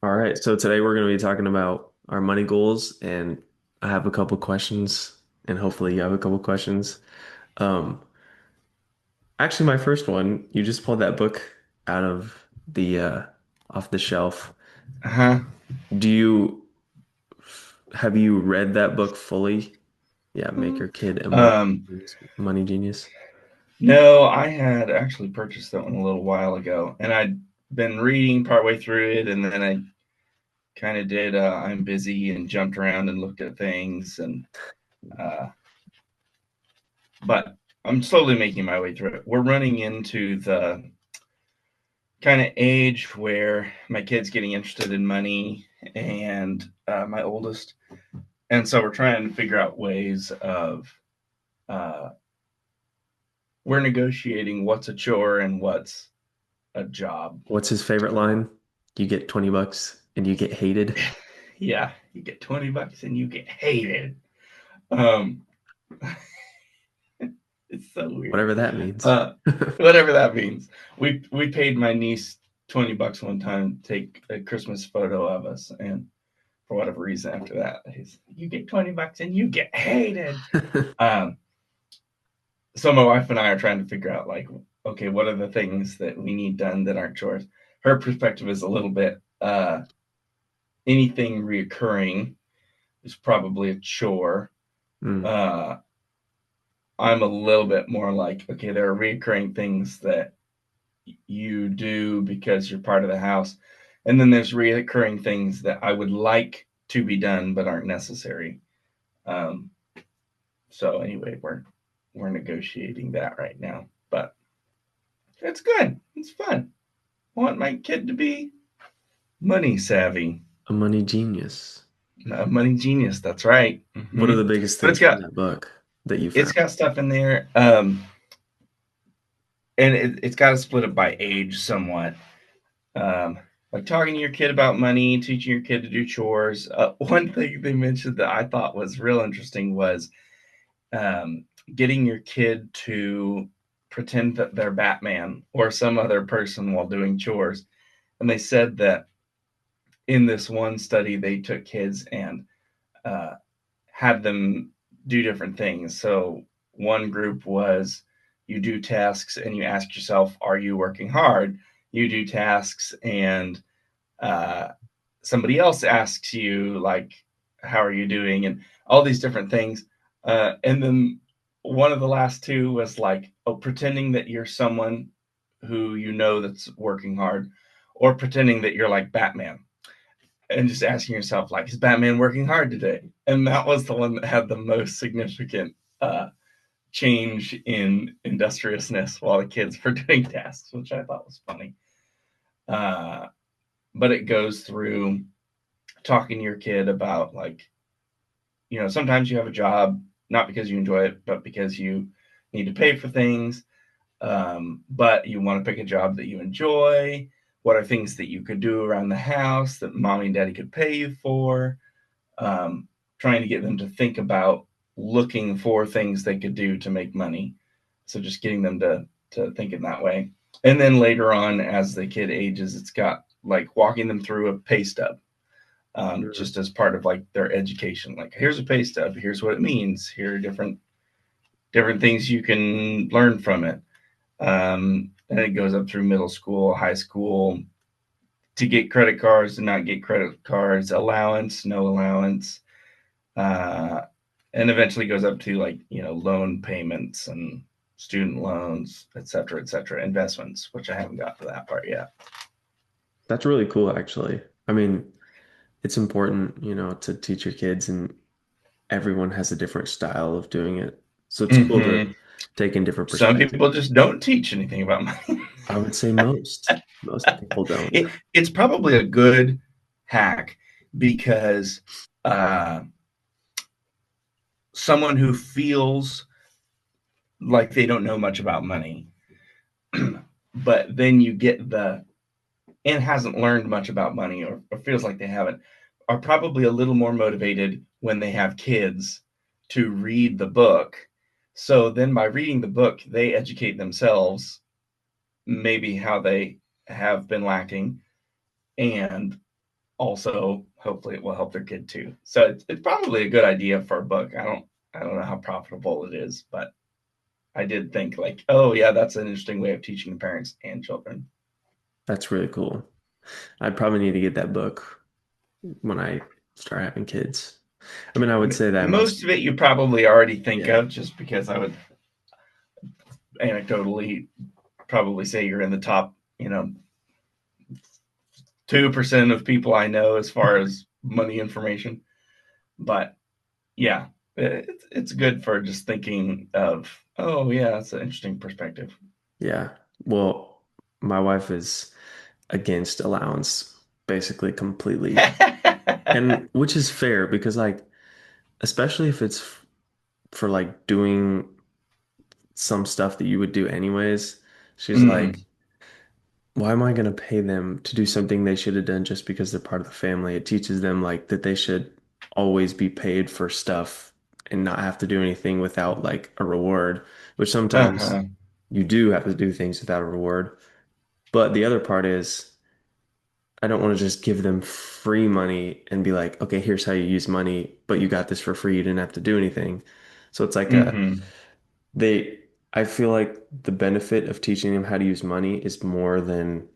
All right, so today we're going to be talking about our money goals, and I have a couple questions, and hopefully you have a couple questions. Um, Actually, my first one, you just pulled that book out of the off the shelf. Uh-huh. Do you have you read that book fully? Yeah, Make Your Kid a Um, Money Genius. no, I had actually purchased that one a little while ago, and I'd been reading partway through it, and then I kind of did I'm busy and jumped around and looked at things, and uh, but I'm slowly making my way through it. We're running into the kind of age where my kid's getting interested in money, and my oldest, and so we're trying to figure out ways of uh, we're negotiating what's a chore and what's a job. What's his favorite line? You get 20 bucks and you get hated. Yeah, you get $20 and you get hated. Um, it's so weird. Whatever that means. Uh, whatever that means. We paid my niece $20 one time to take a Christmas photo of us, and for whatever reason, after that, you get $20 and you get hated. Um, so my wife and I are trying to figure out like, okay, what are the things that we need done that aren't chores? Her perspective is a little bit anything reoccurring is probably a chore. Mm. Uh, I'm a little bit more like, okay, there are recurring things that you do because you're part of the house. And then there's recurring things that I would like to be done but aren't necessary. Um, so anyway, we're negotiating that right now. But it's good. It's fun. I want my kid to be money savvy. A money genius. A money genius, that's right. What are Mm-hmm. the biggest But things from that book that you it's found? got stuff in there. And it's got to split it by age somewhat. Um, like talking to your kid about money, teaching your kid to do chores. One thing they mentioned that I thought was real interesting was um, getting your kid to pretend that they're Batman or some other person while doing chores. And they said that in this one study, they took kids and uh, had them do different things. So one group was you do tasks and you ask yourself, are you working hard? You do tasks and uh, somebody else asks you, like, how are you doing? And all these different things. And then one of the last two was like, oh, pretending that you're someone who you know that's working hard, or pretending that you're like Batman and just asking yourself, like, is Batman working hard today? And that was the one that had the most significant change in industriousness while the kids were doing tasks, which I thought was funny. Uh, but it goes through talking to your kid about, like, sometimes you have a job not because you enjoy it, but because you need to pay for things. But you want to pick a job that you enjoy. What are things that you could do around the house that mommy and daddy could pay you for? um, Trying to get them to think about looking for things they could do to make money. So just getting them to think in that way. And then later on, as the kid ages, it's got like walking them through a pay stub, Mm. just as part of like their education. Like, here's a pay stub. Here's what it means. Here are different things you can learn from it. And it goes up through middle school, high school, to get credit cards, to not get credit cards, allowance, no allowance, uh, and eventually goes up to, like, loan payments and student loans, et cetera, investments, which I haven't got to that part yet. That's really cool, actually. I mean, it's important, to teach your kids, and everyone has a different style of doing it. So it's cool to Mm-hmm. take in different Some perspectives. people just don't teach anything about money. I would say most people don't. It's probably a good hack because uh, someone who feels like they don't know much about money, but then you get the and hasn't learned much about money, or feels like they haven't, are probably a little more motivated when they have kids to read the book. So then by reading the book, they educate themselves, maybe how they have been lacking, and also hopefully it will help their kid too. So it's probably a good idea for a book. I don't know how profitable it is, but I did think like, oh yeah, that's an interesting way of teaching the parents and children. That's really cool. I probably need to get that book when I start having kids. I mean, I would say that Most most, of it you probably already think yeah, of, just because I would anecdotally probably say you're in the top, 2% of people I know as far as money information. But yeah, it's good for just thinking of, oh yeah, that's an interesting perspective. yeah. Well, my wife is against allowance basically completely. And which is fair because like especially if it's for like doing some stuff that you would do anyways, she's like, Mm, why am I going to pay them to do something they should have done just because they're part of the family? It teaches them like that they should always be paid for stuff and not have to do anything without like a reward, which sometimes uh-huh. you do have to do things without a reward. But the other part is I don't want to just give them free money and be like, okay, here's how you use money, but you got this for free. You didn't have to do anything. So it's like Hmm. they, I feel like the benefit of teaching them how to use money is more than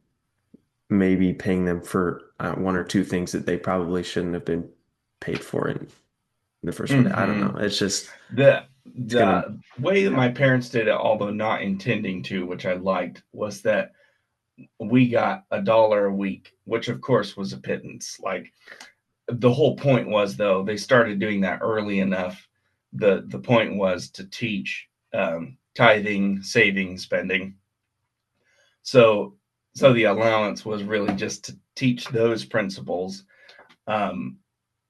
maybe paying them for one or two things that they probably shouldn't have been paid for in the first place. I don't Hmm. know. It's just, The it's gonna, the way that my parents did it, although not intending to, which I liked, was that we got $1 a week, which of course was a pittance. Like the whole point was, though, they started doing that early enough. The point was to teach tithing, saving, spending. So the allowance was really just to teach those principles. Um,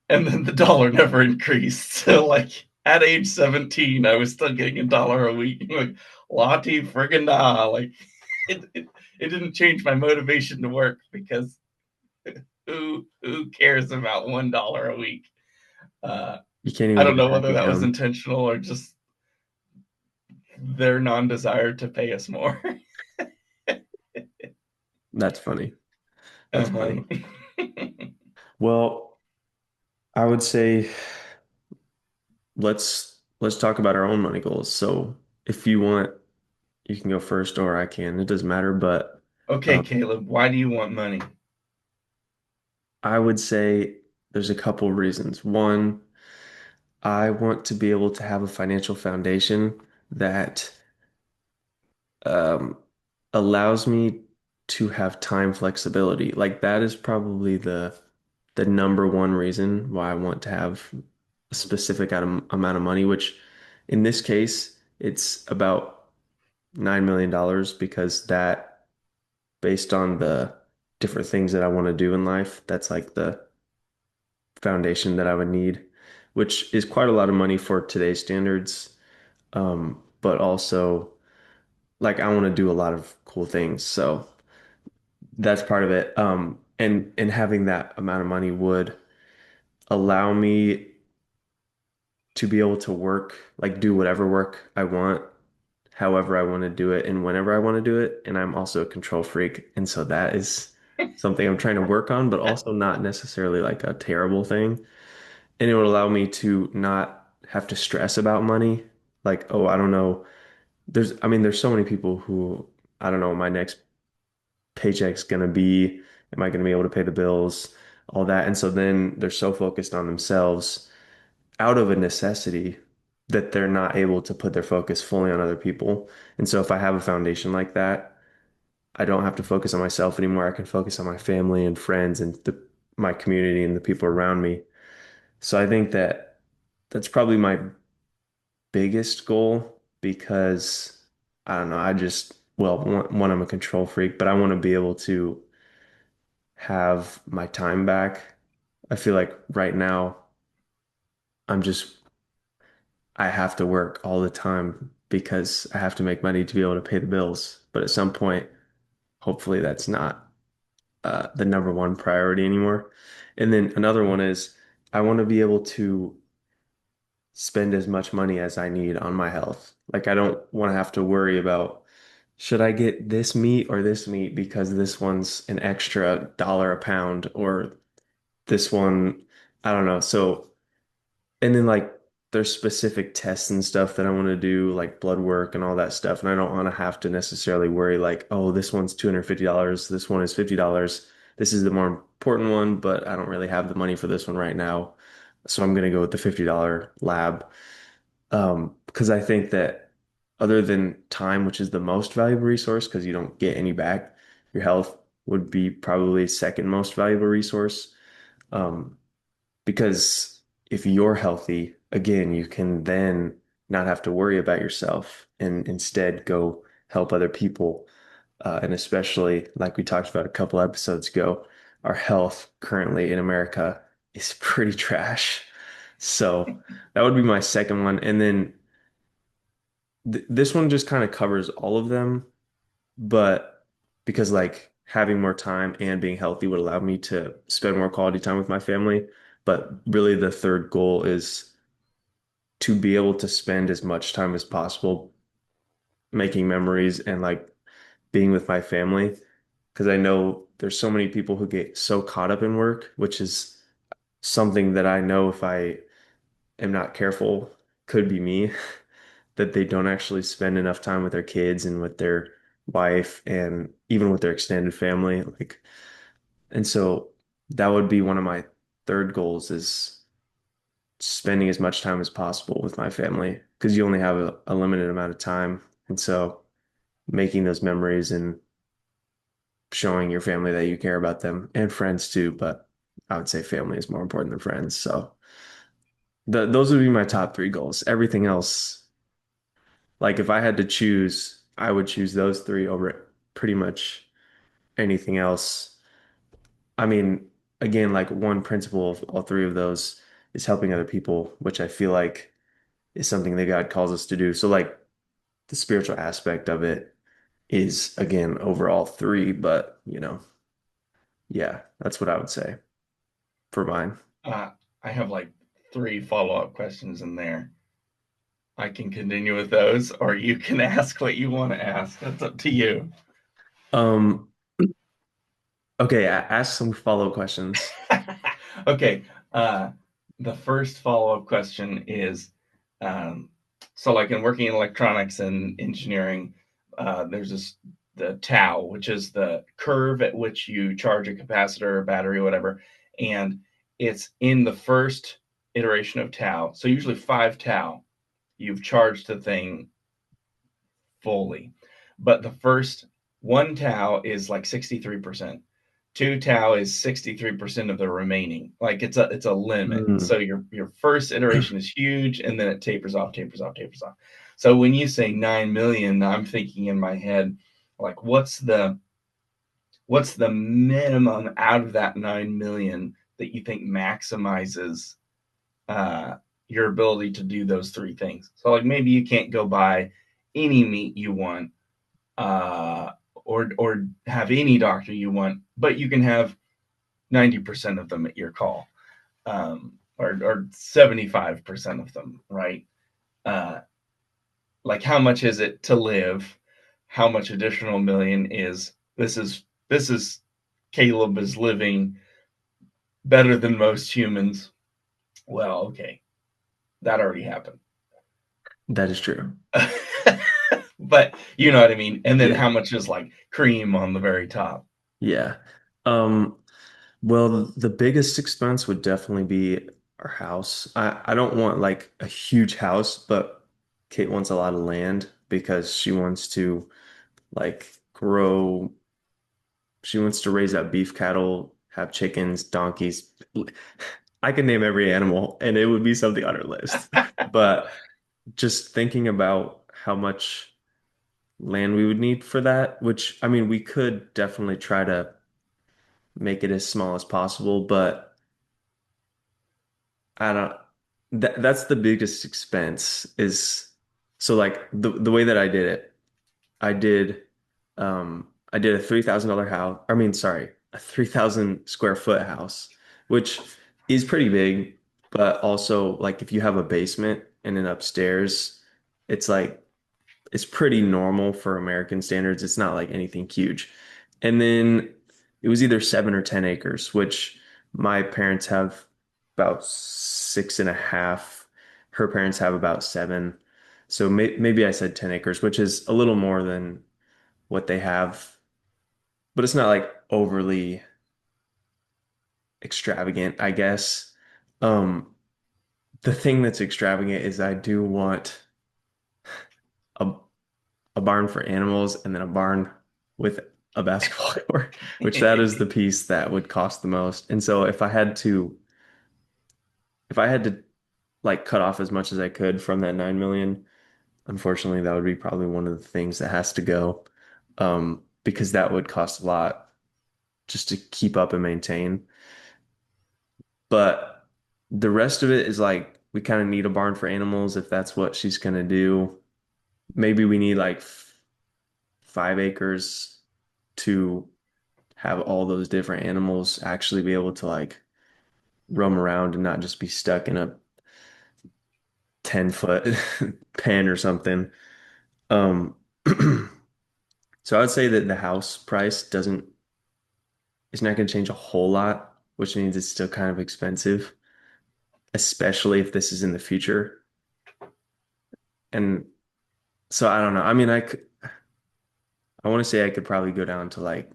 and then the dollar never increased. So like at age 17, I was still getting $1 a week. Like Lottie friggin' da. Like it didn't change my motivation to work, because who cares about $1 a week? Uh, you can't I even don't get a know happy whether that was meal. intentional or just their non-desire to pay us more. That's funny. That's Uh-huh. funny. Well, I would say let's talk about our own money goals. So if you want, you can go first or I can. It doesn't matter, but Okay, um, Caleb, why do you want money? I would say there's a couple reasons. One, I want to be able to have a financial foundation that um, allows me to have time flexibility. Like that is probably the number one reason why I want to have a specific amount of money, which in this case, it's about $9 million because that based on the different things that I want to do in life, that's like the foundation that I would need, which is quite a lot of money for today's standards. But also like I want to do a lot of cool things. So that's part of it. And having that amount of money would allow me to be able to work, like do whatever work I want, however I want to do it, and whenever I want to do it. And I'm also a control freak. And so that is something I'm trying to work on, but also not necessarily like a terrible thing. And it would allow me to not have to stress about money. Like, oh, I don't know. I mean, there's so many people who, I don't know, my next paycheck's gonna be, am I gonna be able to pay the bills, all that. And so then they're so focused on themselves out of a necessity that they're not able to put their focus fully on other people. And so if I have a foundation like that, I don't have to focus on myself anymore. I can focus on my family and friends and my community and the people around me. So I think that that's probably my biggest goal because I don't know, I just, well, one, I'm a control freak, but I want to be able to have my time back. I feel like right now I'm just I have to work all the time because I have to make money to be able to pay the bills. But at some point, hopefully that's not the number one priority anymore. And then another one is I want to be able to spend as much money as I need on my health. Like I don't want to have to worry about should I get this meat or this meat because this one's an extra dollar a pound or this one, I don't know. So, and then like there's specific tests and stuff that I want to do, like blood work and all that stuff. And I don't want to have to necessarily worry like, oh, this one's $250, this one is $50. This is the more important one, but I don't really have the money for this one right now. So I'm gonna go with the $50 lab. Because I think that other than time, which is the most valuable resource, because you don't get any back, your health would be probably second most valuable resource. Um, because if you're healthy, again, you can then not have to worry about yourself and instead go help other people. And especially, like we talked about a couple episodes ago, our health currently in America is pretty trash. So that would be my second one. And then th this one just kind of covers all of them, but because like having more time and being healthy would allow me to spend more quality time with my family. But really, the third goal is to be able to spend as much time as possible making memories and like being with my family. Because I know there's so many people who get so caught up in work, which is something that I know if I am not careful could be me, that they don't actually spend enough time with their kids and with their wife and even with their extended family. Like, and so that would be one of my third goals is spending as much time as possible with my family because you only have a limited amount of time. And so making those memories and showing your family that you care about them and friends too, but I would say family is more important than friends. So those would be my top three goals. Everything else, like if I had to choose, I would choose those three over pretty much anything else. I mean, again, like one principle of all three of those is helping other people, which I feel like is something that God calls us to do. So like the spiritual aspect of it is again over all three, but yeah, that's what I would say for mine. Uh, I have like three follow-up questions in there. I can continue with those, or you can ask what you want to ask. That's up to you. Um, okay, ask some follow questions. Okay. Uh, the first follow-up question is, um, so like in working in electronics and engineering, there's this the tau, which is the curve at which you charge a capacitor or battery or whatever, and it's in the first iteration of tau. So usually 5 tau, you've charged the thing fully, but the first 1 tau is like 63%. 2 tau is 63% of the remaining. Like it's a limit. Mm, So your first iteration is huge, and then it tapers off, tapers off, tapers off. So when you say 9 million, I'm thinking in my head, like what's the minimum out of that 9 million that you think maximizes uh, your ability to do those three things? So like maybe you can't go buy any meat you want, or have any doctor you want, but you can have 90% of them at your call, or 75% of them, right? Uh, like how much is it to live? How much additional million is this is Caleb is living better than most humans. Well, okay, that already happened. that is true. But you know what I mean. And then Yeah, how much is like cream on the very top? yeah. Um, well, the biggest expense would definitely be our house. I don't want like a huge house, but Kate wants a lot of land because she wants to like grow. She wants to raise up beef cattle, have chickens, donkeys. I can name every animal and it would be something on her list. But just thinking about how much land we would need for that, which I mean, we could definitely try to make it as small as possible, but I don't that's the biggest expense is so like the way that I did I did a $3,000 house. I mean, sorry, a 3,000 square foot house, which is pretty big, but also like if you have a basement and an upstairs, it's like it's pretty normal for American standards. It's not like anything huge. And then it was either 7 or 10 acres, which My parents have about 6.5. Her parents have about 7. So maybe I said 10 acres, which is a little more than what they have, but it's not like overly extravagant, I guess. Um, the thing that's extravagant is I do want a a barn for animals and then a barn with a basketball court, which that is the piece that would cost the most. And so if I had to like cut off as much as I could from that 9 million, unfortunately that would be probably one of the things that has to go. Because that would cost a lot just to keep up and maintain. But the rest of it is like we kind of need a barn for animals if that's what she's gonna do. Maybe we need like 5 acres to have all those different animals actually be able to like roam around and not just be stuck in a 10-foot pen or something. Um, so I would say that the house price doesn't, it's not going to change a whole lot, which means it's still kind of expensive, especially if this is in the future. And so I don't know. I mean, I want to say I could probably go down to like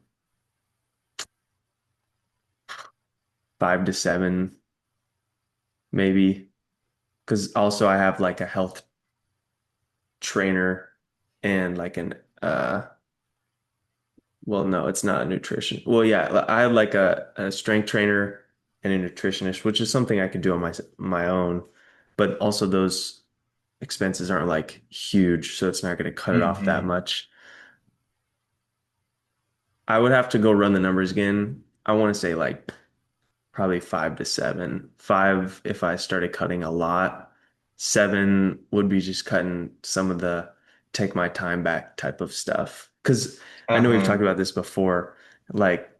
5 to 7, maybe. Because also I have like a health trainer and like an well, no, it's not a nutrition. Well, yeah, I have like a strength trainer and a nutritionist, which is something I could do on my own, but also those expenses aren't like huge, so it's not going to cut it off that Hmm. much. I would have to go run the numbers again. I want to say like probably 5 to 7. 5 if I started cutting a lot. 7 would be just cutting some of the take my time back type of stuff. Because I know we've Uh-huh. talked about this before. Like,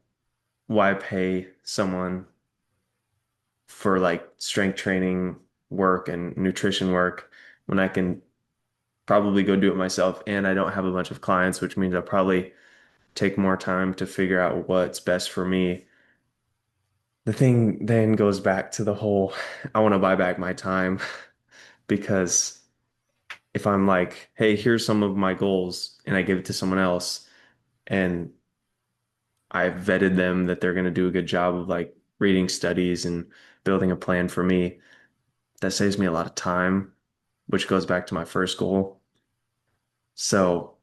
why pay someone for like strength training work and nutrition work when I can probably go do it myself and I don't have a bunch of clients, which means I'll probably take more time to figure out what's best for me. The thing then goes back to the whole I want to buy back my time because if I'm like, hey, here's some of my goals and I give it to someone else and I've vetted them that they're going to do a good job of like reading studies and building a plan for me, that saves me a lot of time, which goes back to my first goal. So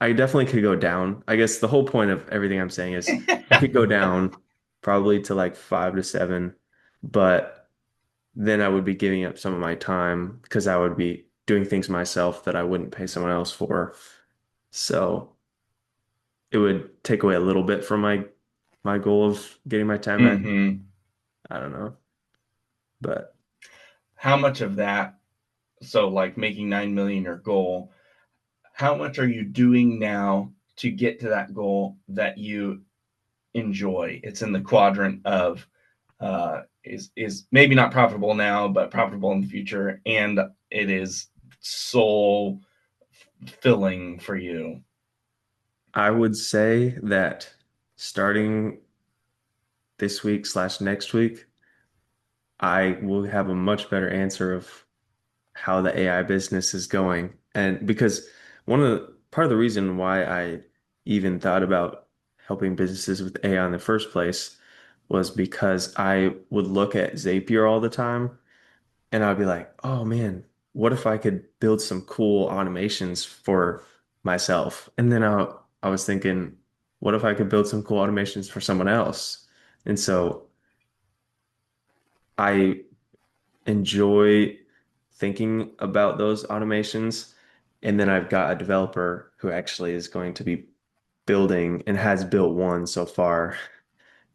I definitely could go down. I guess the whole point of everything I'm saying is I could go down probably to like 5 to 7, but then I would be giving up some of my time because I would be doing things myself that I wouldn't pay someone else for. So it would take away a little bit from my goal of getting my time back. Hmm. I don't know, but How much of that, so like making 9 million your goal, how much are you doing now to get to that goal that you enjoy? It's in the quadrant of is maybe not profitable now, but profitable in the future, and it is soul filling for you. I would say that starting this week slash next week, I will have a much better answer of how the AI business is going. And because part of the reason why I even thought about helping businesses with AI in the first place was because I would look at Zapier all the time and I'd be like, oh man, what if I could build some cool automations for myself? And then I was thinking, what if I could build some cool automations for someone else? And so I enjoy thinking about those automations. And then I've got a developer who actually is going to be building and has built one so far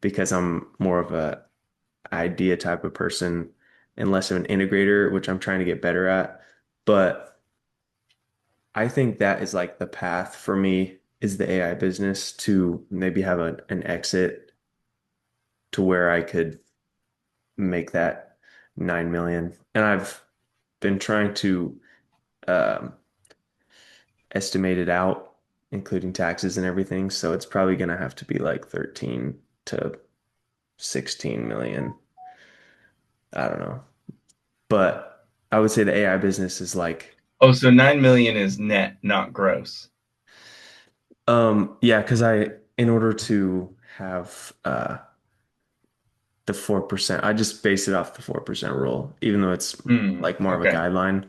because I'm more of a idea type of person and less of an integrator, which I'm trying to get better at. But I think that is like the path for me is the AI business to maybe have an exit to where I could make that 9 million. And I've been trying to um, estimate it out, including taxes and everything. So it's probably going to have to be like 13 to 16 million. I don't know. But I would say the AI business is like, Oh, so 9 million is net, not gross. yeah, because in order to have the 4%, I just base it off the 4% rule, even though it's Hmm. like more of a Okay. guideline.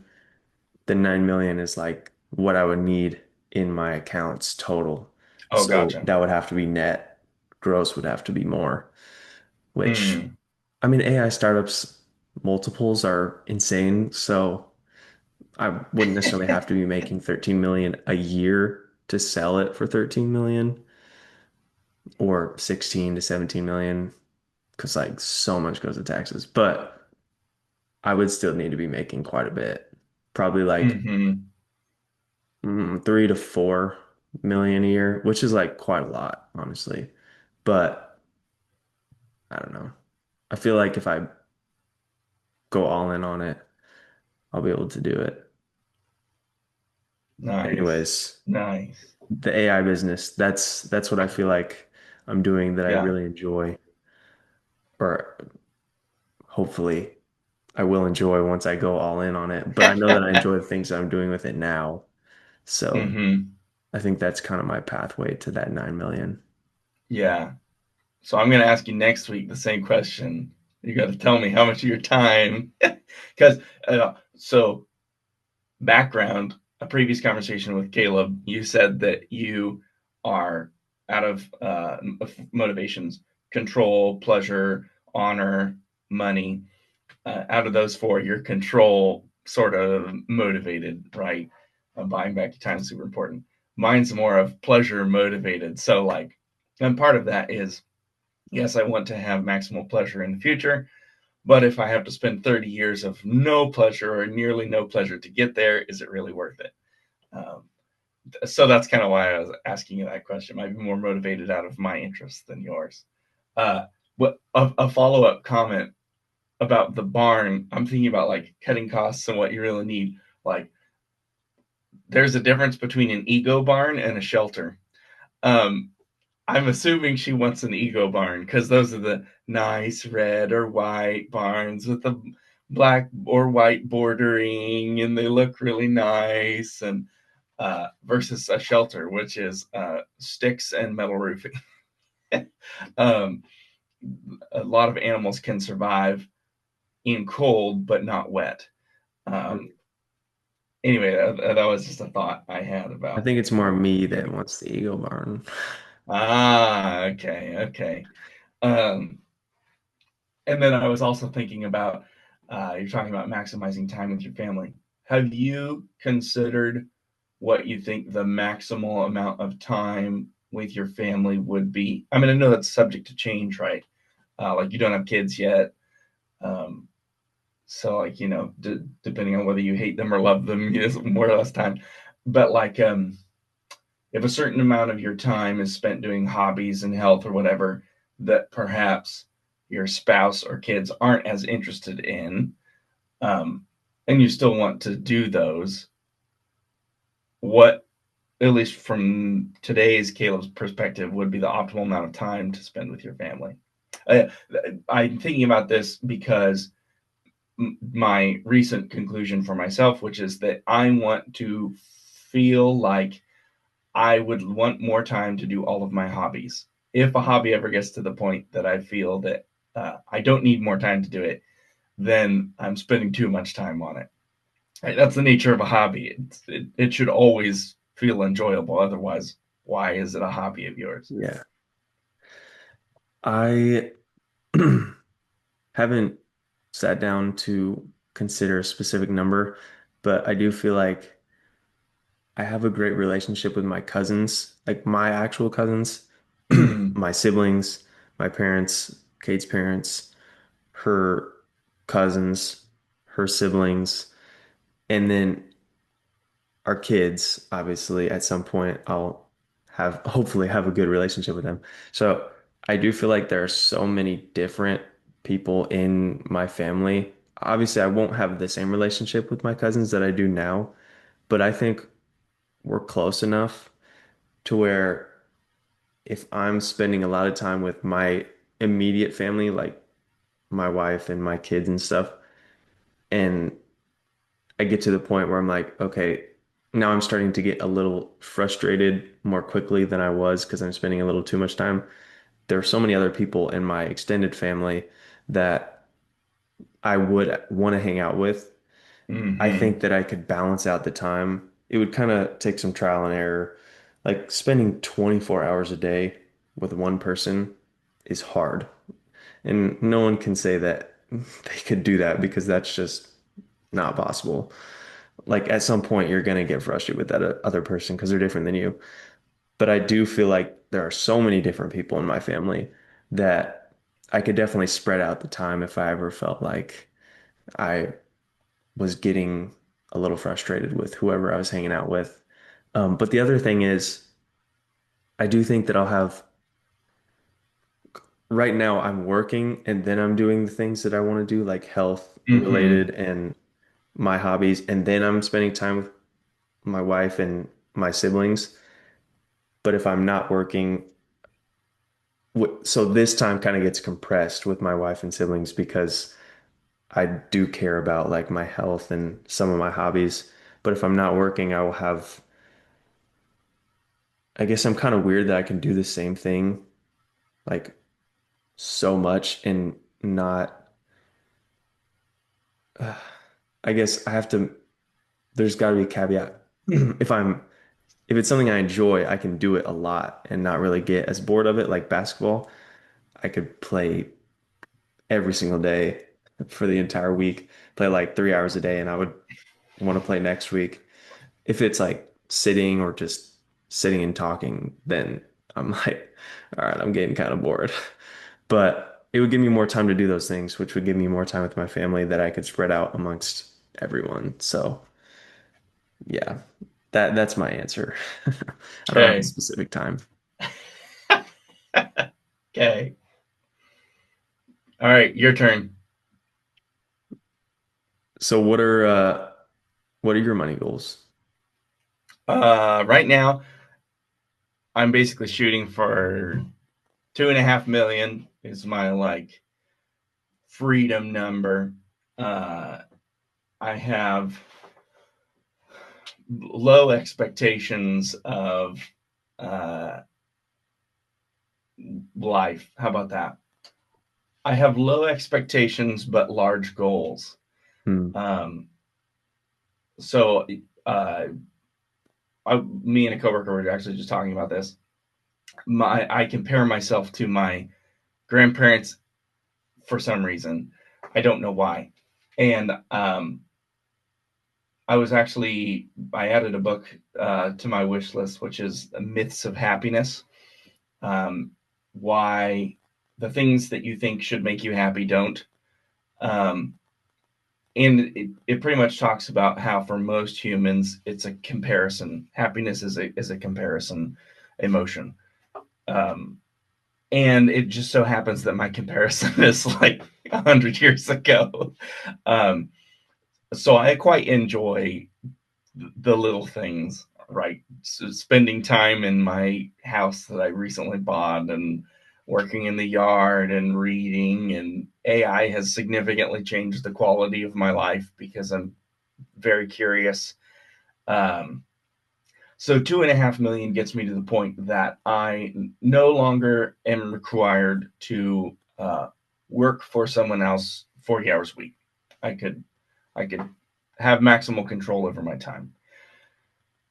The 9 million is like what I would need in my accounts total. Oh, So gotcha. that would have to be net. Gross would have to be more, which Hmm. I mean, AI startups multiples are insane. So I wouldn't necessarily have to be making 13 million a year to sell it for 13 million or 16 to 17 million because like so much goes to taxes. But I would still need to be making quite a bit. Probably like Hmm. 3 to 4 million a year, which is like quite a lot, honestly. But I don't know. I feel like if I go all in on it, I'll be able to do it. Nice. Anyways, Nice. the AI business, that's what I feel like I'm doing that I Yeah. really enjoy, or hopefully I will enjoy once I go all in on it. But I know that I enjoy the things that I'm doing with it now. So Hmm. I think that's kind of my pathway to that 9 million. Yeah. So I'm going to ask you next week the same question. You got to tell me how much of your time, because so background, a previous conversation with Caleb, you said that you are out of motivations: control, pleasure, honor, money. Out of those four, your control sort of motivated, right? Buying back your time is super important. Mine's more of pleasure motivated. So, like, and part of that is, yes, I want to have maximal pleasure in the future, but if I have to spend 30 years of no pleasure or nearly no pleasure to get there, is it really worth it? Um, so that's kind of why I was asking you that question. Might be more motivated out of my interest than yours. What a follow up comment about the barn? I'm thinking about like cutting costs and what you really need. Like, there's a difference between an ego barn and a shelter. Um, I'm assuming she wants an ego barn because those are the nice red or white barns with the black or white bordering, and they look really nice. And versus a shelter, which is sticks and metal roofing. um, a lot of animals can survive in cold, but not wet. Um, anyway, that was just a thought I had I about think it's more me that maybe. wants the ego barn. Okay, okay. Um, and then I was also thinking about you're talking about maximizing time with your family. Have you considered what you think the maximal amount of time with your family would be? I mean, I know that's subject to change, right? Like, you don't have kids yet. Um, so, like, depending on whether you hate them or love them, is more or less time. But, like, if a certain amount of your time is spent doing hobbies and health or whatever that perhaps your spouse or kids aren't as interested in, um, and you still want to do those, what, at least from today's Caleb's perspective, would be the optimal amount of time to spend with your family? Uh, I'm thinking about this because my recent conclusion for myself, which is that I want to feel like I would want more time to do all of my hobbies. If a hobby ever gets to the point that I feel that I don't need more time to do it, then I'm spending too much time on it. Right? That's the nature of a hobby. It should always feel enjoyable. Otherwise, why is it a hobby of yours? Yeah. I haven't sat down to consider a specific number, but I do feel like I have a great relationship with my cousins, like my actual cousins, Mm, my siblings, my parents, Kate's parents, her cousins, her siblings, and then our kids. Obviously, at some point, I'll have hopefully have a good relationship with them. So I do feel like there are so many different people in my family. Obviously, I won't have the same relationship with my cousins that I do now, but I think we're close enough to where if I'm spending a lot of time with my immediate family, like my wife and my kids and stuff. And I get to the point where I'm like, okay, now I'm starting to get a little frustrated more quickly than I was because I'm spending a little too much time. There are so many other people in my extended family that I would want to hang out with. I Mm-hmm. think that I could balance out the time. It would kind of take some trial and error. Like spending 24 hours a day with one person is hard. And no one can say that they could do that because that's just not possible. Like at some point, you're going to get frustrated with that other person because they're different than you. But I do feel like there are so many different people in my family that I could definitely spread out the time if I ever felt like I was getting a little frustrated with whoever I was hanging out with. But the other thing is, I do think that I'll have, right now, I'm working and then I'm doing the things that I want to do, like health Mm-hmm. related and my hobbies. And then I'm spending time with my wife and my siblings. But if I'm not working, so this time kind of gets compressed with my wife and siblings because I do care about like my health and some of my hobbies. But if I'm not working, I will have, I guess I'm kind of weird that I can do the same thing like so much and not, uh, I guess I have to, there's got to be a caveat. If it's something I enjoy, I can do it a lot and not really get as bored of it. Like basketball, I could play every single day for the entire week, play like 3 hours a day, and I would want to play next week. If it's like sitting or just sitting and talking, then I'm like, all right, I'm getting kind of bored. But it would give me more time to do those things, which would give me more time with my family that I could spread out amongst everyone. So yeah, that's my answer. I don't have a Okay. specific time. Okay. All right, your turn. So what are your money goals? Right now, I'm basically shooting for 2.5 million is my like freedom number. Uh, I have low expectations of uh, life. How about that? I have low expectations but large goals. Hmm. Um, so, uh, me and a coworker were actually just talking about this. I compare myself to my grandparents for some reason. I don't know why. And I added a book to my wish list, which is Myths of Happiness. Um, why the things that you think should make you happy don't. Um, and it pretty much talks about how for most humans it's a comparison. Happiness is a comparison emotion. Um, and it just so happens that my comparison is like 100 years ago. Um, so I quite enjoy the little things, right? So spending time in my house that I recently bought and working in the yard and reading, and AI has significantly changed the quality of my life because I'm very curious. Um, so 2.5 million gets me to the point that I no longer am required to work for someone else 40 hours a week. I could have maximal control over my time.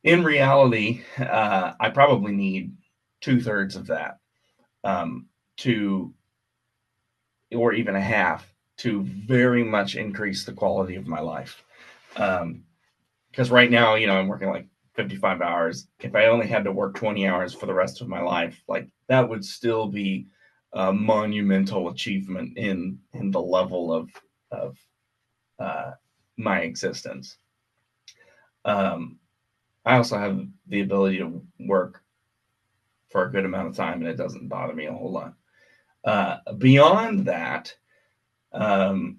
In reality, I probably need 2/3 of that um, to, or even a half, to very much increase the quality of my life. Because right now, I'm working like 55 hours. If I only had to work 20 hours for the rest of my life, like that would still be a monumental achievement in the level of uh, my existence. Um, I also have the ability to work for a good amount of time, and it doesn't bother me a whole lot. Beyond that, um,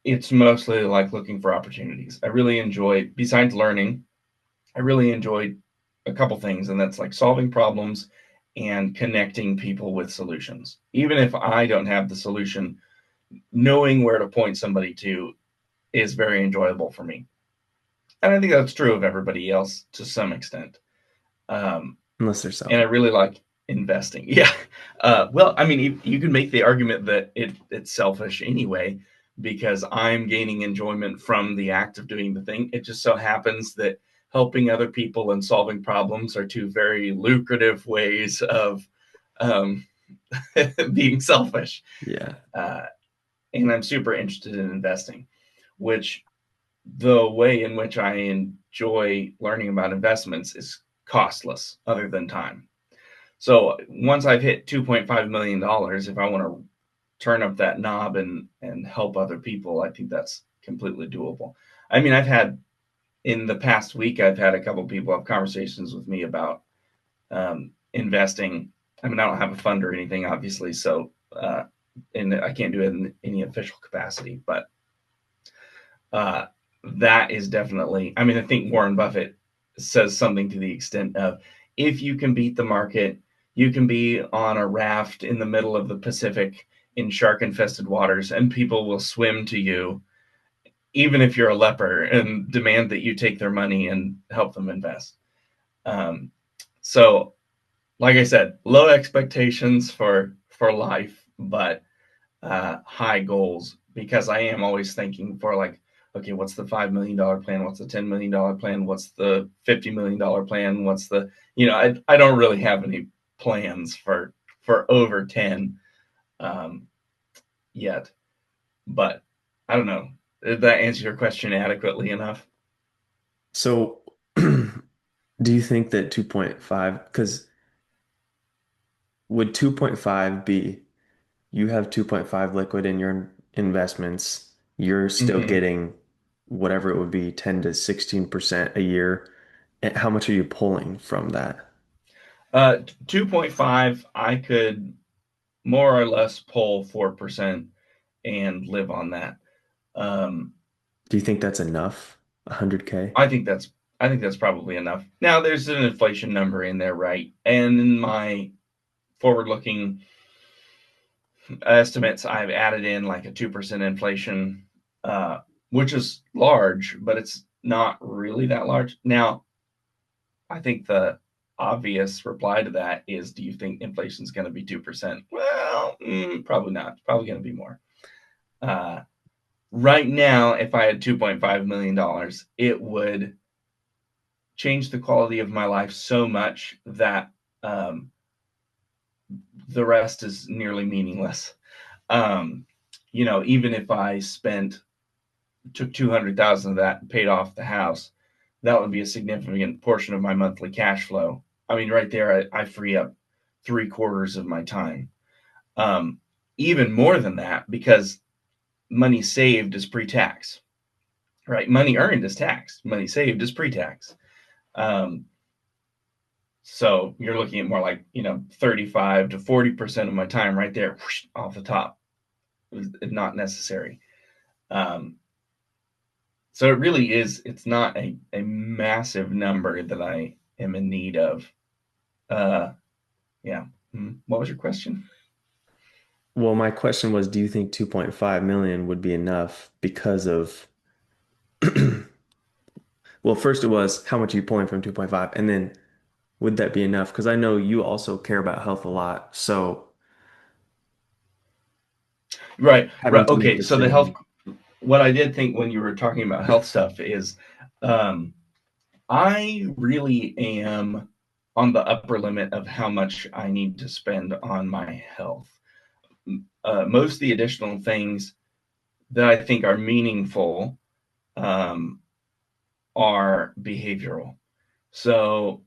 it's mostly like looking for opportunities. I really enjoy, besides learning, I really enjoy a couple things, and that's like solving problems and connecting people with solutions. Even if I don't have the solution, knowing where to point somebody to is very enjoyable for me. And I think that's true of everybody else to some extent. Um, Unless they're and I selfish. really like investing. Yeah. Well, I mean, you can make the argument that it's selfish anyway, because I'm gaining enjoyment from the act of doing the thing. It just so happens that helping other people and solving problems are two very lucrative ways of um, being selfish. Yeah. Uh, and I'm super interested in investing, which the way in which I enjoy learning about investments is costless other than time. So once I've hit $2.5 million, if I want to turn up that knob and help other people, I think that's completely doable. I mean, I've had in the past week, I've had a couple people have conversations with me about investing. I mean, I don't have a fund or anything, obviously, so and I can't do it in any official capacity, but uh, that is definitely. I mean, I think Warren Buffett says something to the extent of, if you can beat the market, you can be on a raft in the middle of the Pacific in shark infested waters, and people will swim to you, even if you're a leper, and demand that you take their money and help them invest. Um, so, like I said, low expectations for life, but high goals, because I am always thinking for like, okay, what's the $5 million plan? What's the $10 million plan? What's the $50 million plan? What's the, I don't really have any plans for over 10 um, yet, but I don't know. Did that answer your question adequately enough? So, do you think that 2.5, because would 2.5 be you have 2.5 liquid in your investments, you're still Mm-hmm. getting whatever it would be, 10 to 16% a year. And how much are you pulling from that? 2.5, I could more or less pull 4% and live on that. Um, Do you think that's enough? 100K? I think that's I think that's probably enough. Now there's an inflation number in there, right? And in my forward-looking estimates, I've added in like a 2% inflation, which is large, but it's not really that large. Now, I think the obvious reply to that is, do you think inflation is going to be 2%? Well, probably not. It's probably going to be more. Uh, right now, if I had $2.5 million, it would changed the quality of my life so much that um, the rest is nearly meaningless. Um, even if I took 200,000 of that and paid off the house, that would be a significant portion of my monthly cash flow. I mean, right there, I free up 3/4 of my time. Um, Even more than that, because money saved is pre-tax, right? Money earned is taxed. Money saved is pre-tax. Um, So you're looking at more like, 35 to 40% of my time right there, whoosh, off the top, not necessary. Um, so it really is, it's not a massive number that I am in need of. Uh, yeah. What was your question? Well, my question was, do you think 2.5 million would be enough because of, well, first it was how much are you pulling from 2.5, and then would that be enough? Because I know you also care about health a lot. So Right, having right. to make Okay. the So the health, same, what I did think when you were talking about health stuff is, um, I really am on the upper limit of how much I need to spend on my health. Most of the additional things that I think are meaningful um, are behavioral. So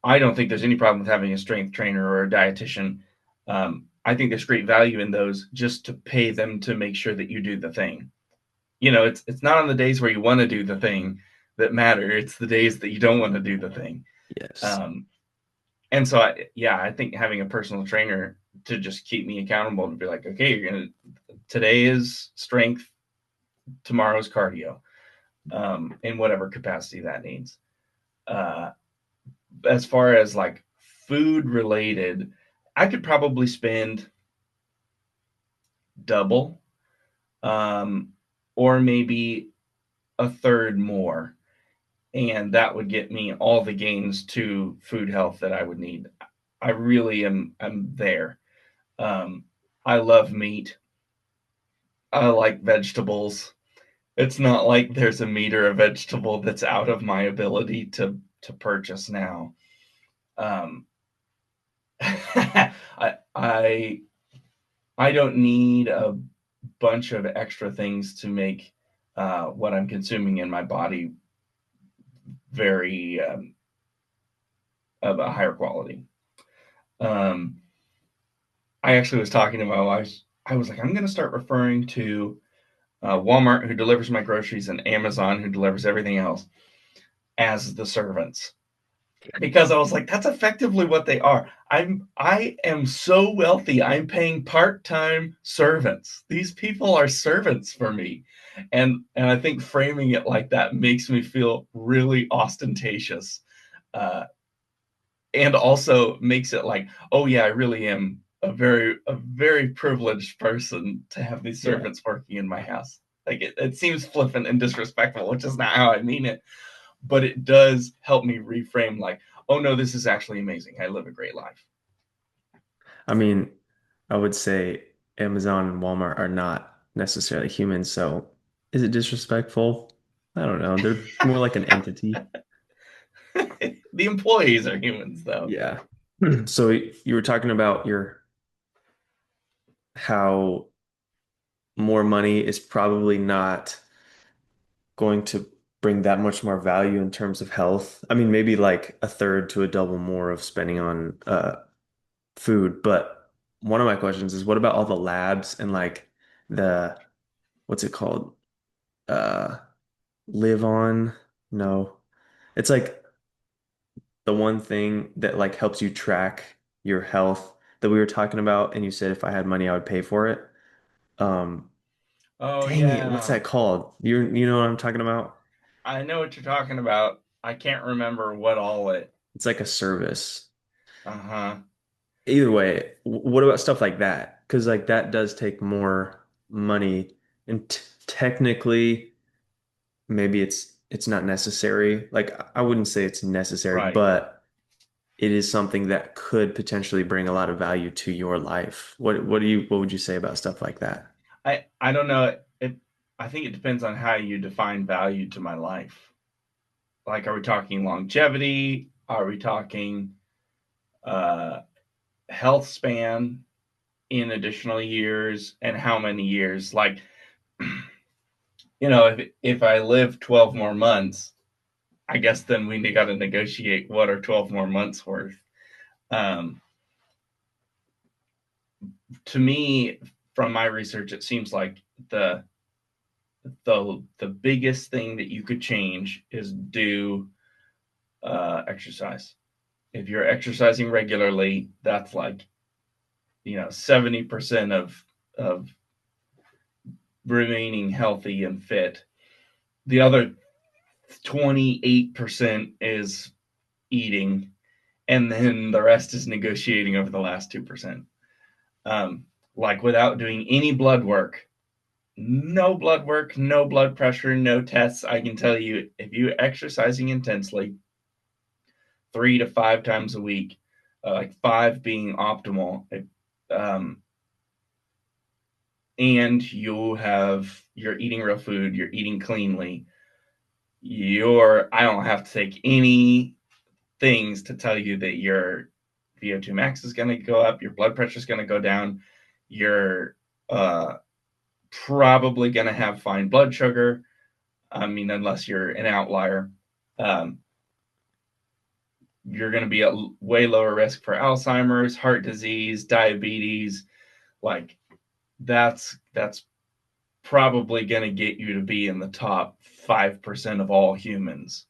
I don't think there's any problem with having a strength trainer or a dietitian. I think there's great value in those, just to pay them to make sure that you do the thing. It's not on the days where you want to do the thing that matter. It's the days that you don't want to do the thing. yes. Um, and so, I think having a personal trainer to just keep me accountable, to be like, okay, today is strength, tomorrow's cardio, in whatever capacity that needs. Uh, as far as like food related, I could probably spend double, um, or maybe a third more, and that would get me all the gains to food health that I would need. I really am there. Um, I love meat. I like vegetables. It's not like there's a meat or a vegetable that's out of my ability to purchase now. Um, I I don't need a bunch of extra things to make what I'm consuming in my body very of a higher quality. Um, I actually was talking to my wife. I was like, I'm going to start referring to Walmart, who delivers my groceries, and Amazon, who delivers everything else, as the servants, because I was like, that's effectively what they are. I am so wealthy. I'm paying part-time servants. These people are servants for me. And I think framing it like that makes me feel really ostentatious. Uh, and also makes it like, oh yeah, I really am a very privileged person to have these Yeah. servants working in my house. Like it seems flippant and disrespectful, which is not how I mean it, but it does help me reframe like, oh no, this is actually amazing. I live a great life. I mean, I would say Amazon and Walmart are not necessarily humans, so is it disrespectful? I don't know. They're more like an entity. The employees are humans though. Yeah. So you were talking about your how more money is probably not going to bring that much more value in terms of health. I mean, maybe like a third to a double more of spending on food. But one of my questions is, what about all the labs and like the what's it called? Uh, live on? No, it's like the one thing that like helps you track your health that we were talking about, and you said if I had money, I would pay for it. Um, Oh Dang it, what's yeah, that called? You know what I'm talking about? I know what you're talking about. I can't remember what all it. It's like a service. Uh-huh. Either way, what about stuff like that? Because like that does take more money, and t technically, maybe it's not necessary. Like I wouldn't say it's necessary, Right. but it is something that could potentially bring a lot of value to your life. What would you say about stuff like that? I don't know. I think it depends on how you define value to my life. Like, are we talking longevity? Are we talking uh, health span in additional years, and how many years? Like, if I live 12 more months, I guess then we got to negotiate what are 12 more months worth. Um, to me, from my research, it seems like the biggest thing that you could change is do exercise. If you're exercising regularly, that's like 70% of remaining healthy and fit. The other 28% is eating, and then the rest is negotiating over the last 2%. Um, like without doing any blood work, no blood work, no blood pressure, no tests. I can tell you, if you're exercising intensely 3 to 5 times a week, like five being optimal, um, and you're eating real food, you're eating cleanly, I don't have to take any things to tell you that your VO2 max is going to go up, your blood pressure is going to go down, you're uh, probably going to have fine blood sugar. I mean, unless you're an outlier, um, you're going to be at way lower risk for Alzheimer's, heart disease, diabetes. Like that's probably going to get you to be in the top 5% of all humans,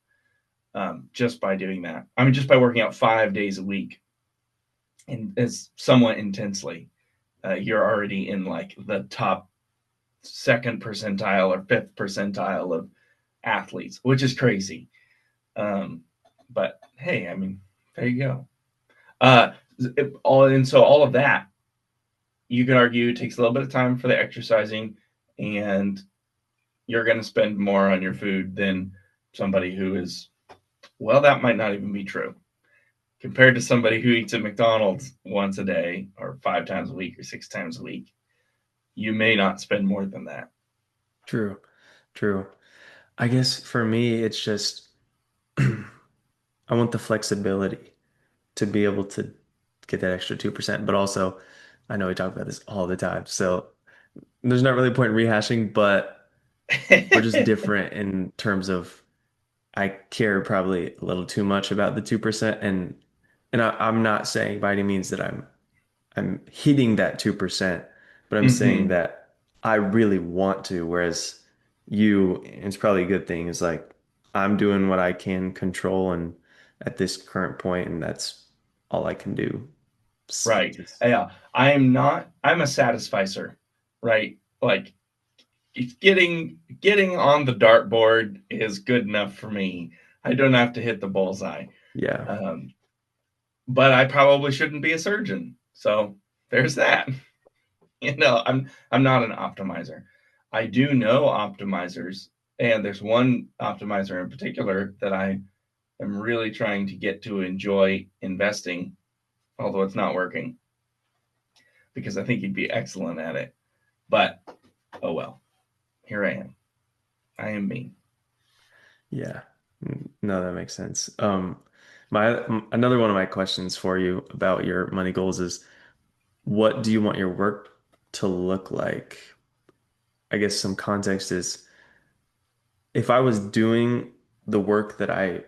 just by doing that. I mean, just by working out 5 days a week and as somewhat intensely, you're already in like the top second percentile or fifth percentile of athletes, which is crazy. Um, but hey, I mean, there you go. Uh, all of that, you could argue, takes a little bit of time for the exercising, and you're going to spend more on your food than somebody who is, well, that might not even be true. Compared to somebody who eats at McDonald's once a day or 5 times a week or 6 times a week, you may not spend more than that. True, true. I guess for me, it's just I want the flexibility to be able to get that extra 2%. But also, I know we talk about this all the time. So there's not really a point in rehashing, but we're just different in terms of I care probably a little too much about the 2%. I'm not saying by any means that I'm hitting that 2%, but I'm saying Mm-hmm. that I really want to, whereas you, and it's probably a good thing, is like I'm doing what I can control and at this current point, and that's all I can do. Right. Just Yeah. I'm a satisficer, right? Like getting on the dartboard is good enough for me. I don't have to hit the bullseye. yeah. Um, but I probably shouldn't be a surgeon. So there's that. I'm not an optimizer. I do know optimizers, and there's one optimizer in particular that I am really trying to get to enjoy investing, although it's not working because I think he'd be excellent at it. But oh well, here I am. I am me. Yeah. No, that makes sense. My another one of my questions for you about your money goals is what do you want your work to look like? I guess some context is if I was doing the work that I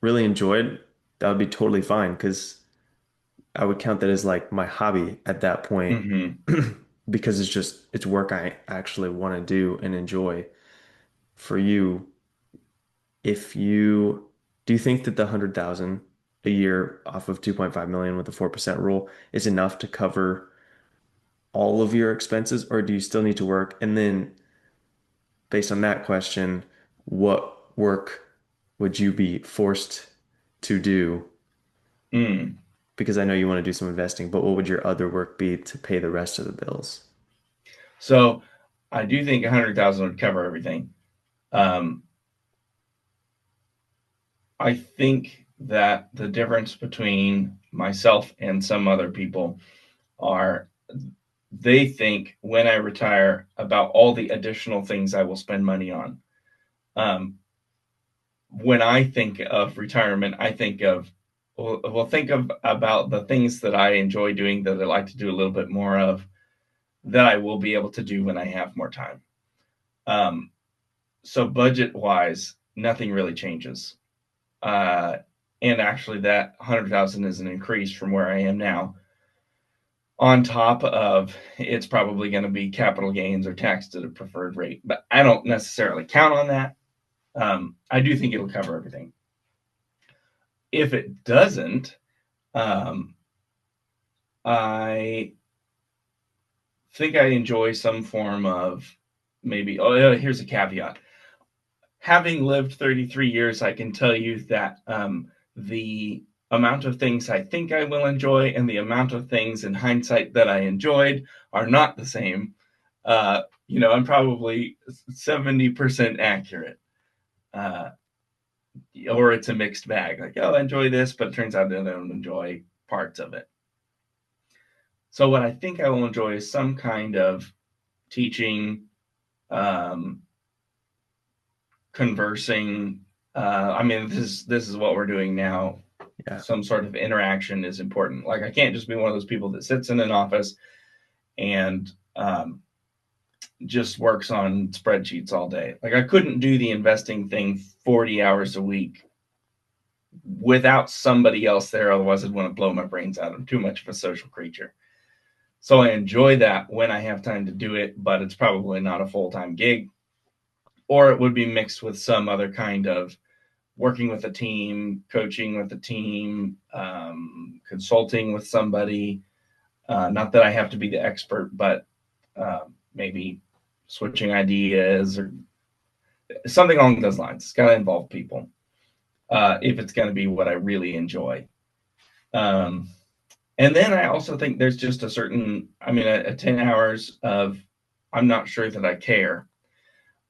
really enjoyed, that would be totally fine because I would count that as like my hobby at that point Mm-hmm. because it's work I actually want to do and enjoy. For you, if you do you think that the 100,000 a year off of 2.5 million with the 4% rule is enough to cover all of your expenses, or do you still need to work? And then based on that question, what work would you be forced to do? Mm. Because I know you want to do some investing, but what would your other work be to pay the rest of the bills? So I do think 100,000 would cover everything. Um, I think that the difference between myself and some other people are they think when I retire about all the additional things I will spend money on. Um, when I think of retirement, I think of think of about the things that I enjoy doing that I like to do a little bit more of that I will be able to do when I have more time. Um, so budget wise, nothing really changes. Uh, and actually, that 100,000 is an increase from where I am now. On top of it's probably going to be capital gains or taxed at a preferred rate, but I don't necessarily count on that. I do think it'll cover everything. If it doesn't, um, I think I enjoy some form of maybe. Oh, here's a caveat. Having lived 33 years, I can tell you that the amount of things I think I will enjoy and the amount of things in hindsight that I enjoyed are not the same. I'm probably 70% accurate, uh, or it's a mixed bag. Like, oh, I enjoy this, but it turns out that I don't enjoy parts of it. So, what I think I will enjoy is some kind of teaching, um, conversing. I mean, this is what we're doing now. Yeah. Some sort of interaction is important. Like I can't just be one of those people that sits in an office and just works on spreadsheets all day. Like I couldn't do the investing thing 40 hours a week without somebody else there. Otherwise, I'd want to blow my brains out. I'm too much of a social creature. So I enjoy that when I have time to do it, but it's probably not a full time gig, or it would be mixed with some other kind of working with a team, coaching with a team, consulting with somebody. Not that I have to be the expert, but maybe switching ideas or something along those lines. It's got to involve people if it's going to be what I really enjoy. Um, And then I also think there's just a certain, I mean, a 10 hours of, I'm not sure that I care,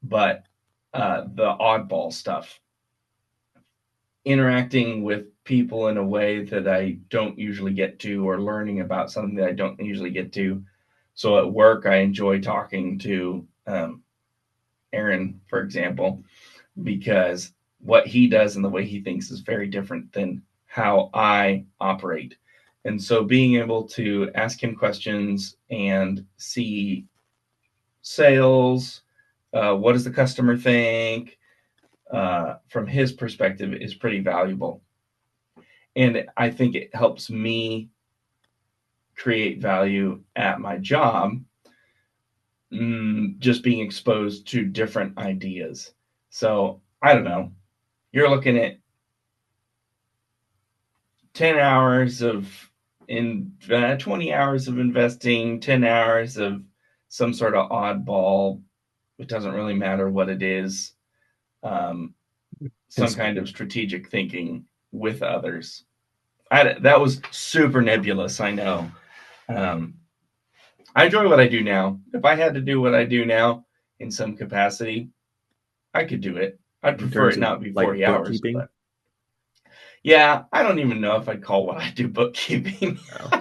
but the oddball stuff, interacting with people in a way that I don't usually get to, or learning about something that I don't usually get to. So at work, I enjoy talking to Aaron, for example, because what he does and the way he thinks is very different than how I operate. And so being able to ask him questions and see sales, what does the customer think, from his perspective is pretty valuable. And I think it helps me create value at my job, just being exposed to different ideas. So I don't know. You're looking at 10 hours of in 20 hours of investing, 10 hours of some sort of oddball. It doesn't really matter what it is. Um, some kind of Consulting. strategic thinking with others. That was super nebulous, I know. Um, I enjoy what I do now. If I had to do what I do now in some capacity, I could do it. I'd In prefer terms it of not be like 40 hours, bookkeeping. but yeah, I don't even know if I'd call what I do bookkeeping. Oh,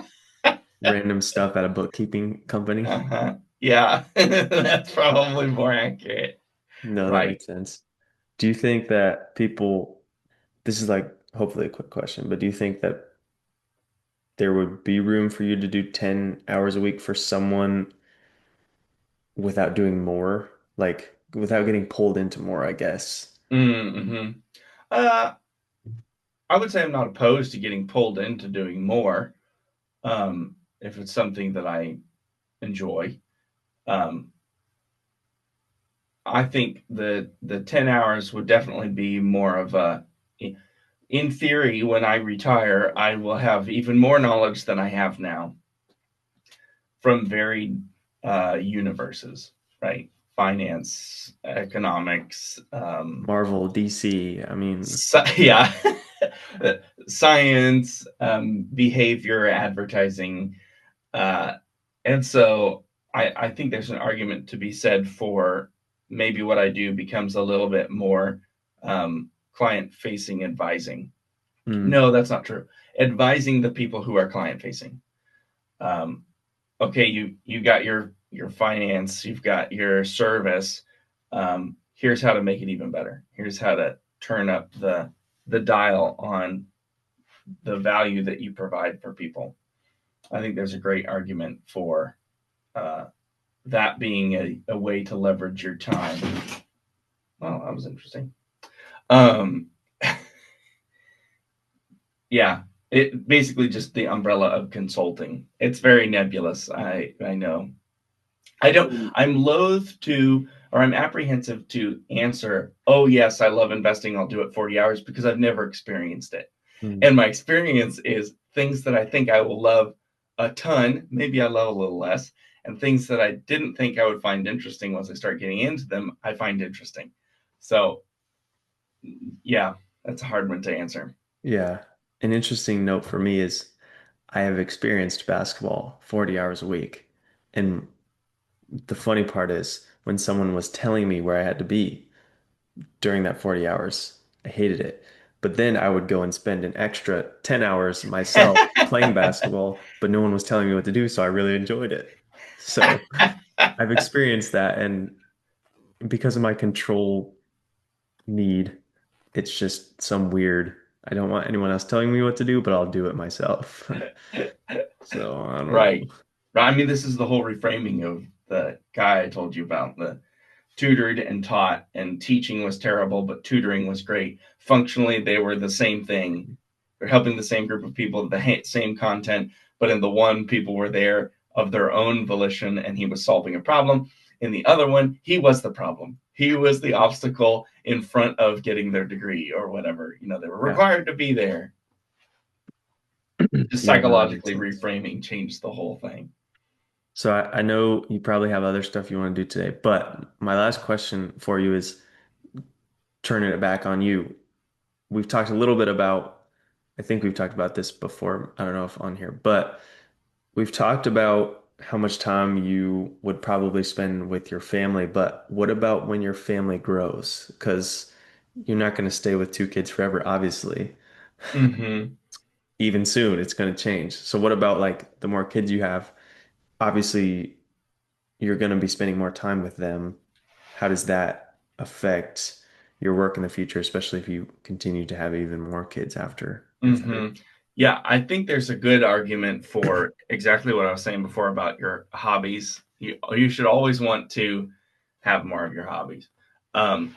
random stuff at a bookkeeping company. Uh-huh. Yeah, that's probably more accurate. No, that Right. makes sense. Do you think that people, this is like hopefully a quick question, but do you think that there would be room for you to do 10 hours a week for someone without doing more? Like without getting pulled into more, I guess. Mm-hmm. Uh, I would say I'm not opposed to getting pulled into doing more, if it's something that I enjoy. Um, I think the 10 hours would definitely be more of a, in theory, when I retire, I will have even more knowledge than I have now from varied universes, right? Finance, economics, Marvel, DC, I mean, yeah, science, behavior, advertising. Uh, and so I think there's an argument to be said for maybe what I do becomes a little bit more client facing advising. hmm, No, that's not true. Advising the people who are client facing. Um, okay, you got your finance, you've got your service. Here's how to make it even better. Here's how to turn up the dial on the value that you provide for people. I think there's a great argument for uh, that being a way to leverage your time. Well, that was interesting. Um, yeah, it basically just the umbrella of consulting. It's very nebulous. I know. I don't. I'm loath to, or I'm apprehensive to answer. Oh yes, I love investing. I'll do it 40 hours because I've never experienced it, hmm, and my experience is things that I think I will love a ton. Maybe I love a little less, and things that I didn't think I would find interesting once I start getting into them, I find interesting. So yeah, that's a hard one to answer. yeah. An interesting note for me is I have experienced basketball 40 hours a week. And the funny part is when someone was telling me where I had to be during that 40 hours, I hated it. But then I would go and spend an extra 10 hours myself playing basketball, but no one was telling me what to do, so I really enjoyed it. So I've experienced that, and because of my control need, it's just some weird, I don't want anyone else telling me what to do, but I'll do it myself. So I don't know. Right. Right. I mean, this is the whole reframing of the guy I told you about, the tutored and taught, and teaching was terrible, but tutoring was great. Functionally, they were the same thing. They're helping the same group of people, the same content, but in the one, people were there of their own volition and he was solving a problem. In the other one, he was the problem. He was the obstacle in front of getting their degree or whatever. They were Yeah. required to be there. Just Yeah, no, that makes psychologically sense. reframing changed the whole thing. So I know you probably have other stuff you want to do today, but my last question for you is turning it back on you. We've talked a little bit about I think we've talked about this before. I don't know if on here, but we've talked about how much time you would probably spend with your family, but what about when your family grows? Because you're not going to stay with two kids forever, obviously. Hmm. Even soon, it's going to change. So what about like the more kids you have? Obviously, you're going to be spending more time with them. How does that affect your work in the future, especially if you continue to have even more kids after you're Hmm. 30? Yeah, I think there's a good argument for exactly what I was saying before about your hobbies. You should always want to have more of your hobbies. Um,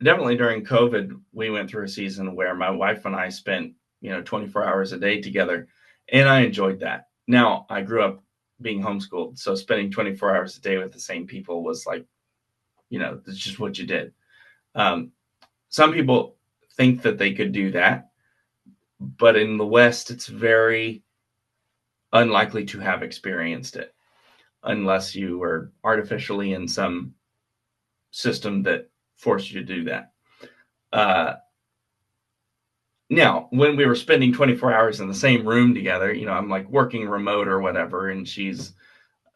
Definitely during COVID, we went through a season where my wife and I spent, 24 hours a day together, and I enjoyed that. Now, I grew up being homeschooled, so spending 24 hours a day with the same people was like, that's just what you did. Um, some people think that they could do that, but in the West, it's very unlikely to have experienced it unless you were artificially in some system that forced you to do that. Uh, Now, when we were spending 24 hours in the same room together, I'm like working remote or whatever, and she's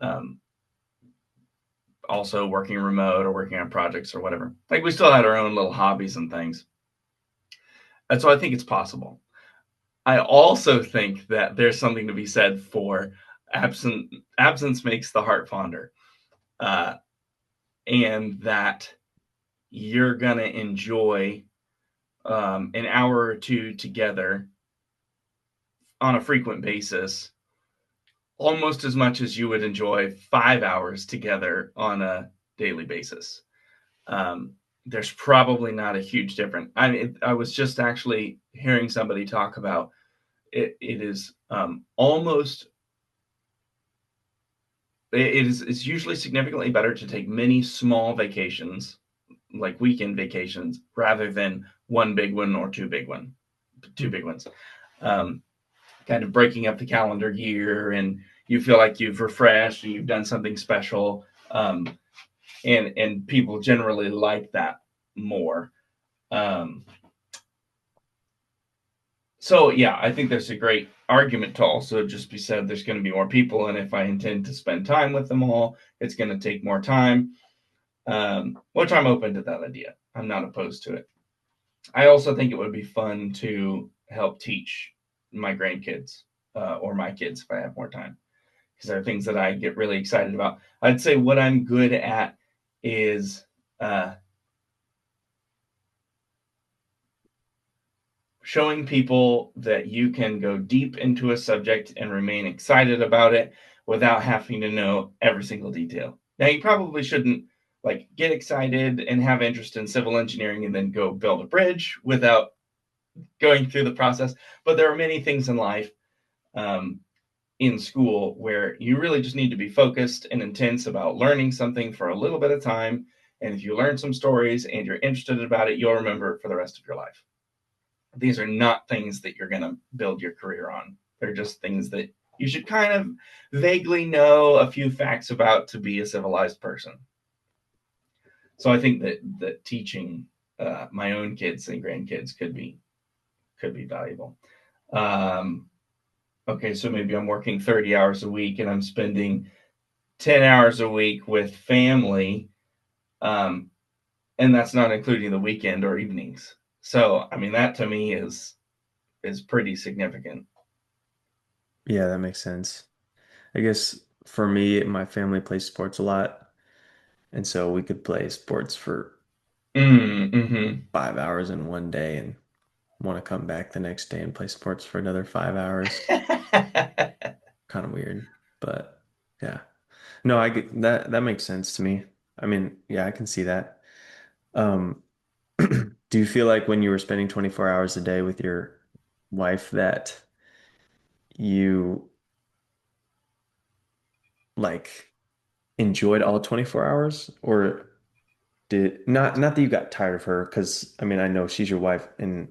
um, also working remote or working on projects or whatever. Like we still had our own little hobbies and things. And so I think it's possible. I also think that there's something to be said for absence makes the heart fonder, uh, and that you're gonna enjoy an hour or two together on a frequent basis almost as much as you would enjoy 5 hours together on a daily basis. Um, there's probably not a huge difference. I mean, I was just actually hearing somebody talk about it. It is almost it is it's usually significantly better to take many small vacations, like weekend vacations, rather than one big one or two big ones. Um, Kind of breaking up the calendar year, and you feel like you've refreshed and you've done something special. And people generally like that more. Um, so yeah, I think there's a great argument to also just be said. There's going to be more people, and if I intend to spend time with them all, it's going to take more time. Which I'm open to that idea. I'm not opposed to it. I also think it would be fun to help teach my grandkids or my kids if I have more time, because there are things that I get really excited about. I'd say what I'm good at is uh, showing people that you can go deep into a subject and remain excited about it without having to know every single detail. Now, you probably shouldn't like get excited and have interest in civil engineering and then go build a bridge without going through the process. But there are many things in life, um, in school, where you really just need to be focused and intense about learning something for a little bit of time. And if you learn some stories and you're interested about it, you'll remember it for the rest of your life. These are not things that you're going to build your career on. They're just things that you should kind of vaguely know a few facts about to be a civilized person. So I think that teaching my own kids and grandkids could be valuable. Um, okay, so maybe I'm working 30 hours a week and I'm spending 10 hours a week with family, um, and that's not including the weekend or evenings. So I mean that to me is pretty significant. Yeah, that makes sense. I guess for me, my family plays sports a lot, and so we could play sports for Mm-hmm. 5 hours in one day and want to come back the next day and play sports for another 5 hours. Kind of weird, but yeah. No, I get that. That makes sense to me. I mean, yeah, I can see that. Um, do you feel like when you were spending 24 hours a day with your wife that you like enjoyed all 24 hours, or did not that you got tired of her? Because I mean, I know she's your wife, and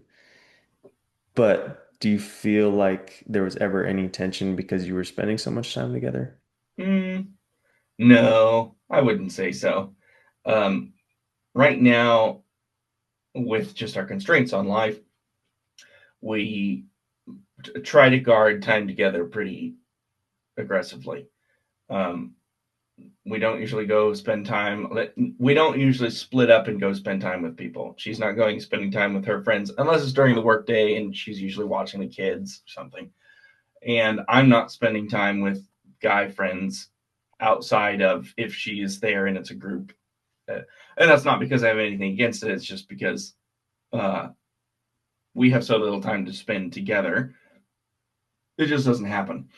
but do you feel like there was ever any tension because you were spending so much time together? Mm, no, I wouldn't say so. Um, right now, with just our constraints on life, we try to guard time together pretty aggressively. Um, we don't usually go spend time. We don't usually split up and go spend time with people. She's not going spending time with her friends unless it's during the workday, and she's usually watching the kids or something. And I'm not spending time with guy friends outside of if she is there and it's a group. And that's not because I have anything against it. It's just because uh, we have so little time to spend together. It just doesn't happen.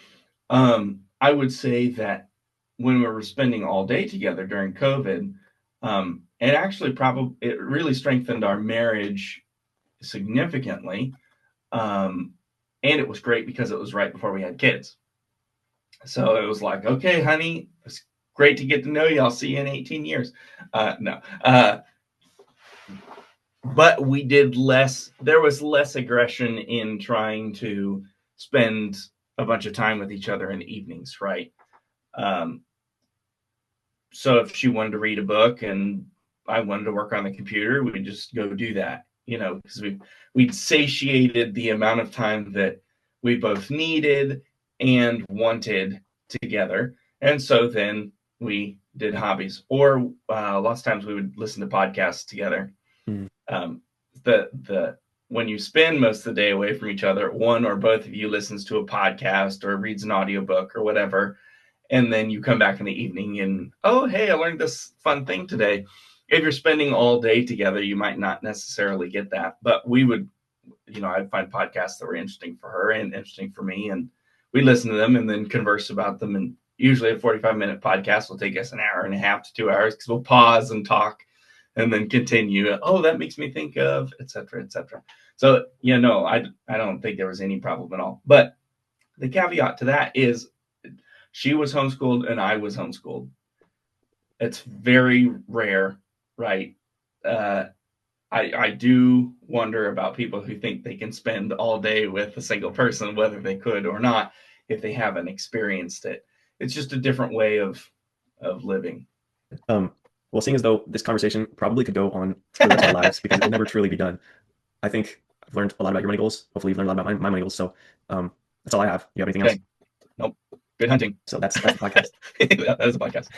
I would say that when we were spending all day together during COVID, it actually probably it really strengthened our marriage significantly. Um, and it was great because it was right before we had kids. So it was like, okay, honey, it's great to get to know you. I'll see you in 18 years. No, but we did less. There was less aggression in trying to spend a bunch of time with each other in the evenings, right? Um, so if she wanted to read a book and I wanted to work on the computer, we'd just go do that, because we'd satiated the amount of time that we both needed and wanted together. And so then we did hobbies, or lots of times we would listen to podcasts together. Mm. Um, the when you spend most of the day away from each other, one or both of you listens to a podcast or reads an audiobook or whatever, and then you come back in the evening and, oh, hey, I learned this fun thing today. If you're spending all day together, you might not necessarily get that, but we would, I'd find podcasts that were interesting for her and interesting for me, and we listen to them and then converse about them. And usually a 45-minute podcast will take us an hour and a half to 2 hours because we'll pause and talk and then continue. Oh, that makes me think of, et cetera, et cetera. So, no, I don't think there was any problem at all. But the caveat to that is she was homeschooled and I was homeschooled. It's very rare, right? Uh, I do wonder about people who think they can spend all day with a single person, whether they could or not, if they haven't experienced it. It's just a different way of living. Um, well, seeing as though this conversation probably could go on for the rest of our lives because it will never truly be done, I think I've learned a lot about your money goals. Hopefully, you've learned a lot about my money goals. So that's all I have. You have anything else? Okay. Nope. Good hunting. So that's the podcast. That is a podcast.